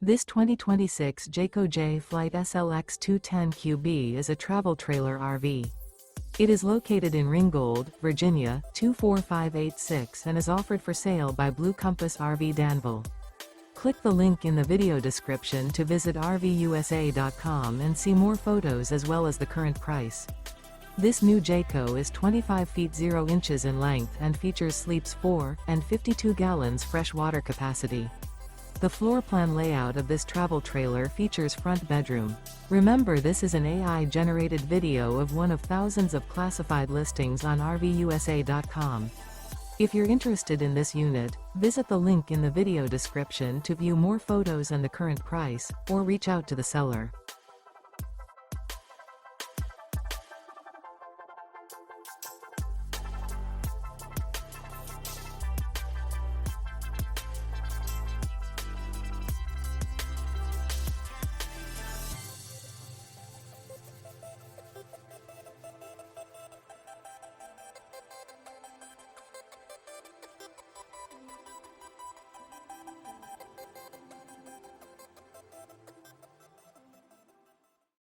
This 2026 Jayco Jay Flight SLX 210QB is a travel trailer RV. It is located in Ringgold, Virginia, 24586 and is offered for sale by Blue Compass RV Danville. Click the link in the video description to visit RVUSA.com and see more photos as well as the current price. This new Jayco is 25 feet 0 inches in length and features sleeps 4 and 52 gallons fresh water capacity. The floor plan layout of this travel trailer features front bedroom. Remember, this is an AI-generated video of one of thousands of classified listings on RVUSA.com. If you're interested in this unit, visit the link in the video description to view more photos and the current price, or reach out to the seller.